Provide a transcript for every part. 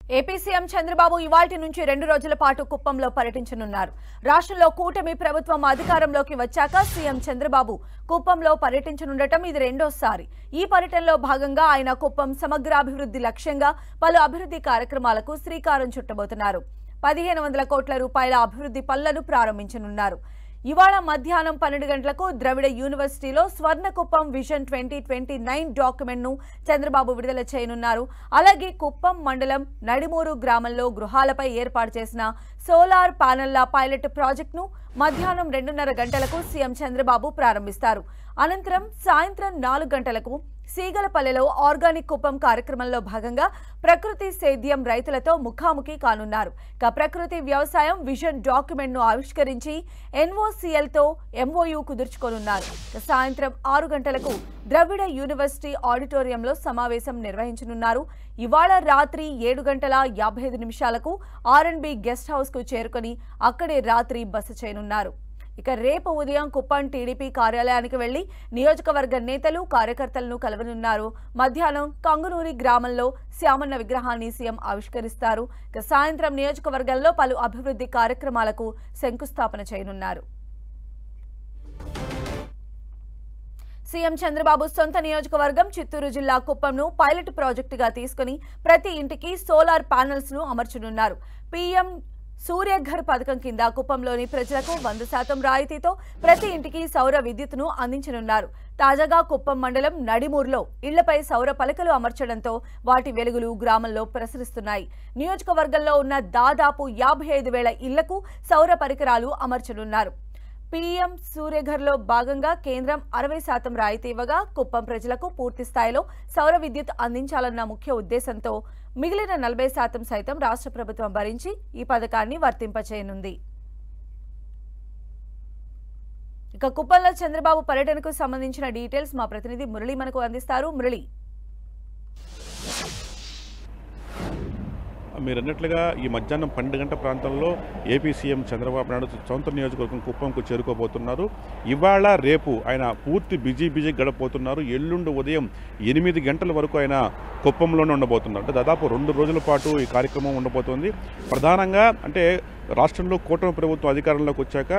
AP CM Chandrababu ఇవాల్టి నుంచి 2 రోజుల పాటు కుప్పంలో పర్యటించనున్నారు. రాష్ట్రంలో కూటమి ప్రభుత్వం అధికారంలోకి వచ్చాక సీఎం చంద్రబాబు కుప్పంలో పర్యటించనుండటం ఇది రెండోసారి. ఈ పర్యటనలో భాగంగా ఆయన కుప్పం సమగ్రాభివృద్ధి లక్ష్యంగా పలు అభివృద్ధి కార్యక్రమాలకు శ్రీకారం చుట్టబోతున్నారు. 1500 కోట్ల రూపాయల అభివృద్ధి పనులను ప్రారంభించనున్నారు. ఇవాళ మధ్యాహ్నం 12 గంటలకు ద్రవిడ యూనివర్సిటీలో స్వర్ణకుప్పం విజన్ 2029 డాక్యుమెంట్ను చంద్రబాబు విడుదల చేయనున్నారు. అలాగే కుప్పం మండలం నడిమూరు గ్రామంలో గృహాలపై ఏర్పాటు చేసిన సోలార్ ప్యానెళ్ల పైలట్ ప్రాజెక్టును మధ్యాహ్నం 2:30 గంటలకు సీఎం చంద్రబాబు ప్రారంభిస్తారు. అనంతరం సాయంత్రం 4 గంటలకు సీగలపల్లెలో ఆర్గానిక్ కుప్పం కార్యక్రమంలో భాగంగా ప్రకృతి సేద్యం రైతులతో ముఖాముఖి కానున్నారు. ప్రకృతి వ్యవసాయం విజన్ డాక్యుమెంట్ను ఆవిష్కరించి ఎన్ఓసీఎల్తో ఎంఓయూ కుదుర్చుకోనున్నారు. సాయంత్రం 6 గంటలకు ద్రవిడ యూనివర్సిటీ ఆడిటోరియంలో సమావేశం నిర్వహించనున్నారు. ఇవాళ రాత్రి 7:55 ఆర్ఎండ్బి గెస్ట్ హౌస్ కు చేరుకుని అక్కడే రాత్రి బస చేయనున్నారు. రేపు ఉదయం కుప్పం టీడీపీ కార్యాలయానికి వెళ్లి నియోజకవర్గ నేతలు కార్యకర్తలను కలవనున్నారు. మధ్యాహ్నం కంగునూరి గ్రామంలో శ్యామన్న విగ్రహాన్ని సీఎం ఆవిష్కరిస్తారు. సాయంత్రం నియోజకవర్గంలో పలు అభివృద్ధి కార్యక్రమాలకు శంకుస్థాపన చేయనున్నారు. సీఎం చంద్రబాబు సొంత నియోజకవర్గం చిత్తూరు జిల్లా కుప్పంను పైలట్ ప్రాజెక్టుగా తీసుకుని ప్రతి ఇంటికి సోలార్ ప్యానెల్స్ ను అమర్చనున్నారు. పీఎం సూర్యఘర్ పథకం కింద కుప్పంలోని ప్రజలకు 100% రాయితీతో ప్రతి ఇంటికి సౌర విద్యుత్తును అందించనున్నారు. తాజాగా కుప్పం మండలం నడిమూరులో ఇళ్లపై సౌర పలకలు అమర్చడంతో వాటి వెలుగులు గ్రామంలో ప్రసరిస్తున్నాయి. నియోజకవర్గంలో ఉన్న దాదాపు 55,000 ఇళ్లకు సౌర పరికరాలు అమర్చనున్నారు. పీఎం సూర్యఘర్లో భాగంగా కేంద్రం 60% రాయితీ ఇవ్వగా కుప్పం ప్రజలకు పూర్తి స్థాయిలో సౌర విద్యుత్ అందించాలన్న ముఖ్య ఉద్దేశంతో మిగిలిన 40% సైతం రాష్ట్ర ప్రభుత్వం భరించి ఈ పథకాన్ని వర్తింపచేయనుంది. కుప్పంలో చంద్రబాబు పర్యటనకు సంబంధించిన డీటెయిల్స్ మా ప్రతినిధి మురళి మనకు అందిస్తారు. మురళి, మీరు అన్నట్లుగా ఈ మధ్యాహ్నం 12 గంటల ప్రాంతంలో ఏపీ సీఎం చంద్రబాబు నాయుడు సొంత నియోజకవర్గం కుప్పంకు చేరుకోబోతున్నారు. ఇవాళ రేపు ఆయన పూర్తి బిజీ గడపబోతున్నారు. ఎల్లుండి ఉదయం 8 గంటల వరకు ఆయన కుప్పంలోనే ఉండబోతున్నారు. అంటే దాదాపు 2 రోజుల పాటు ఈ కార్యక్రమం ఉండబోతోంది. ప్రధానంగా అంటే రాష్ట్రంలో కూటమి ప్రభుత్వం అధికారంలోకి వచ్చాక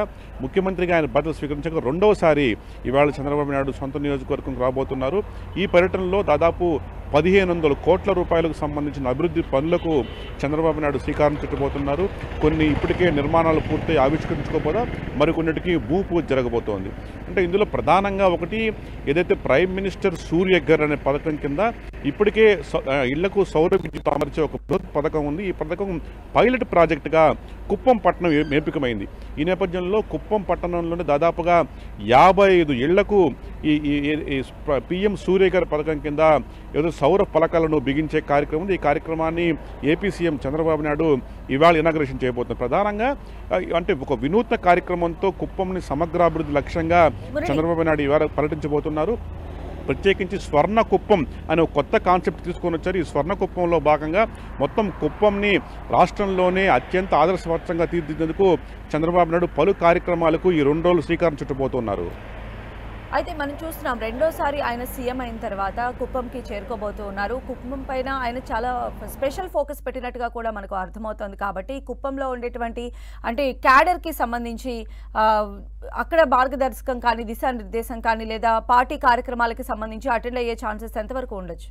ముఖ్యమంత్రిగా ఆయన బాధ్యత స్వీకరించాక రెండవసారి ఇవాళ చంద్రబాబు నాయుడు సొంత నియోజకవర్గం రాబోతున్నారు. ఈ పర్యటనలో దాదాపు 1500 కోట్ల రూపాయలకు సంబంధించిన అభివృద్ధి పనులకు చంద్రబాబు నాయుడు శ్రీకారం చుట్టబోతున్నారు. కొన్ని ఇప్పటికే నిర్మాణాలు పూర్తి ఆవిష్కరించుకోకపోగా మరికొన్నిటికి భూ పూజ జరగబోతోంది. అంటే ఇందులో ప్రధానంగా ఒకటి ఏదైతే ప్రైమ్ మినిస్టర్ సూర్యఘర్ అనే పథకం కింద ఇప్పటికే ఇళ్లకు సౌర విద్యుత్ అమర్చే ఒక బృహత్ పథకం ఉంది. ఈ పథకం పైలట్ ప్రాజెక్టుగా కుప్పం పట్టణం ఎంపికమైంది. ఈ నేపథ్యంలో కుప్పం పట్టణంలోనే దాదాపుగా 55 ఇళ్లకు ఈ పీఎం సూర్యఘర్ పథకం కింద ఏదో సౌర ఫలకాలను బిగించే కార్యక్రమం ఉంది. ఈ కార్యక్రమాన్ని ఏపీ సీఎం చంద్రబాబు నాయుడు ఇవాళ ఇనాగ్రేషన్ చేయబోతున్నారు. ప్రధానంగా అంటే ఒక వినూత్న కార్యక్రమంతో కుప్పంని సమగ్రాభివృద్ధి లక్ష్యంగా చంద్రబాబు నాయుడు ఇవాళ పర్యటించబోతున్నారు. ప్రత్యేకించి స్వర్ణ కుప్పం అనే ఒక కొత్త కాన్సెప్ట్ తీసుకొని వచ్చారు. ఈ స్వర్ణ కుప్పంలో భాగంగా మొత్తం కుప్పంని రాష్ట్రంలోనే అత్యంత ఆదర్శవంతంగా తీర్చిదిద్దేందుకు చంద్రబాబు నాయుడు పలు కార్యక్రమాలకు ఈ 2 రోజులు శ్రీకారం చుట్టబోతున్నారు. అయితే మనం చూస్తున్నాం రెండోసారి ఆయన సీఎం అయిన తర్వాత కుప్పంకి చేరుకోబోతూ ఉన్నారు. కుప్పం పైన ఆయన చాలా స్పెషల్ ఫోకస్ పెట్టినట్టుగా కూడా మనకు అర్థమవుతుంది. కాబట్టి కుప్పంలో ఉండేటువంటి అంటే క్యాడర్కి సంబంధించి అక్కడ మార్గదర్శకం కానీ దిశానిర్దేశం కానీ లేదా పార్టీ కార్యక్రమాలకి సంబంధించి అటెండ్ అయ్యే ఛాన్సెస్ ఎంతవరకు ఉండొచ్చు?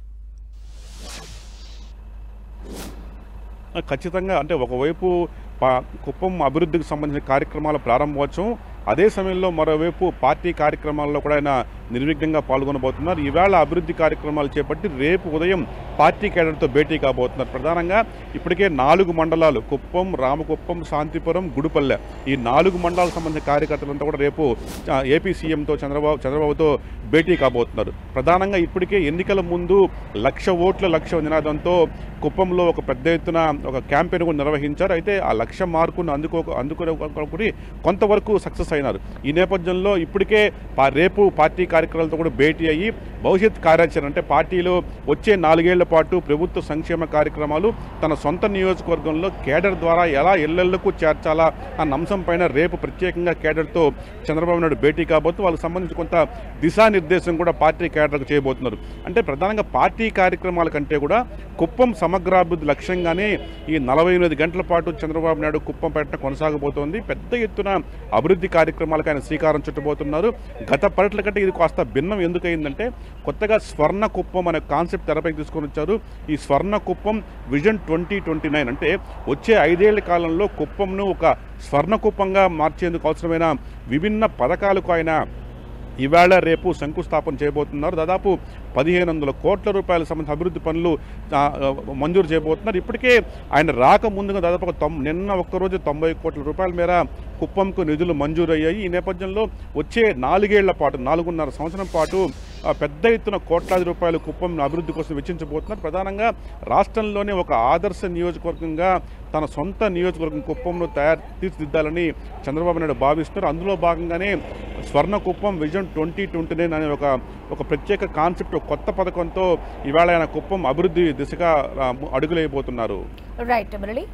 ఖచ్చితంగా అంటే ఒకవైపు కుప్పం అభివృద్ధికి సంబంధించిన కార్యక్రమాల ప్రారంభోత్సవం, అదే సమయంలో మరోవైపు పార్టీ కార్యక్రమాల్లో కూడా ఆయన నిర్విఘ్నంగా పాల్గొనబోతున్నారు. ఈవేళ అభివృద్ధి కార్యక్రమాలు చేపట్టి రేపు ఉదయం పార్టీ కేడర్తో భేటీ కాబోతున్నారు. ప్రధానంగా ఇప్పటికే 4 మండలాలు కుప్పం, రామకుప్పం, శాంతిపురం, గుడిపల్లె ఈ 4 మండలాలకు సంబంధించిన కార్యకర్తలంతా కూడా రేపు ఏపీ సీఎంతో చంద్రబాబుతో భేటీ కాబోతున్నారు. ప్రధానంగా ఇప్పటికే ఎన్నికల ముందు 1,00,000 ఓట్ల లక్ష్య నినాదంతో కుప్పంలో ఒక పెద్ద ఎత్తున ఒక క్యాంపెయిన్ కూడా నిర్వహించారు. అయితే ఆ లక్ష్య మార్కును అందుకుని కొంతవరకు సక్సెస్ అయినారు. ఈ నేపథ్యంలో ఇప్పటికే రేపు పార్టీ కార్యక్రమాలతో కూడా భేటీ అయ్యి భవిష్యత్ కార్యాచరణ అంటే పార్టీలో వచ్చే 4 ఏళ్ల పాటు ప్రభుత్వ సంక్షేమ కార్యక్రమాలు తన సొంత నియోజకవర్గంలో కేడర్ ద్వారా ఎలా ఇళ్లకు చేర్చాలా అన్న అంశం పైన రేపు ప్రత్యేకంగా కేడర్తో చంద్రబాబు నాయుడు భేటీ కాబోతూ వాళ్ళకి సంబంధించి కొంత దిశానిర్దేశం కూడా పార్టీ కేడర్కు చేయబోతున్నారు. అంటే ప్రధానంగా పార్టీ కార్యక్రమాల కంటే కూడా కుప్పం సమగ్రాభివృద్ధి లక్ష్యంగానే ఈ 48 గంటల పాటు చంద్రబాబు నాయుడు కుప్పం పర్యటన కొనసాగబోతోంది. పెద్ద ఎత్తున అభివృద్ధి కార్యక్రమాలకు ఆయన శ్రీకారం చుట్టబోతున్నారు. గత పర్యటన కంటే ఇది కాస్త భిన్నం ఎందుకయిందంటే కొత్తగా స్వర్ణ కుప్పం అనే కాన్సెప్ట్ తెరపైకి తీసుకొని వచ్చారు. ఈ స్వర్ణ కుప్పం విజన్ 2029 అంటే వచ్చే 5 ఏళ్ల కాలంలో కుప్పంను ఒక స్వర్ణ కుప్పంగా మార్చేందుకు అవసరమైన విభిన్న పథకాలకు ఆయన ఇవాళ రేపు శంకుస్థాపన చేయబోతున్నారు. దాదాపు 1500 కోట్ల రూపాయల సంబంధించిన అభివృద్ధి పనులు మంజూరు చేయబోతున్నారు. ఇప్పటికే ఆయన రాకముందుగా దాదాపు నిన్న ఒక్కరోజు 90 కోట్ల రూపాయల మేర కుప్పంకు నిధులు మంజూరయ్యాయి. ఈ నేపథ్యంలో వచ్చే 4 ఏళ్ల పాటు 4.5 సంవత్సరం పాటు పెద్ద ఎత్తున కోట్లాది రూపాయలు కుప్పం అభివృద్ధి కోసం వెచ్చించబోతున్నారు. ప్రధానంగా రాష్ట్రంలోనే ఒక ఆదర్శ నియోజకవర్గంగా తన సొంత నియోజకవర్గం కుప్పంను తీర్చిదిద్దాలని చంద్రబాబు నాయుడు భావిస్తున్నారు. అందులో భాగంగానే స్వర్ణ కుప్పం విజన్ 2029 అనే ఒక ప్రత్యేక కాన్సెప్ట్ కొత్త పథకంతో ఇవాళ ఆయన కుప్పం అభివృద్ధి దిశగా అడుగులేయబోతున్నారు. రైట్ మురళి.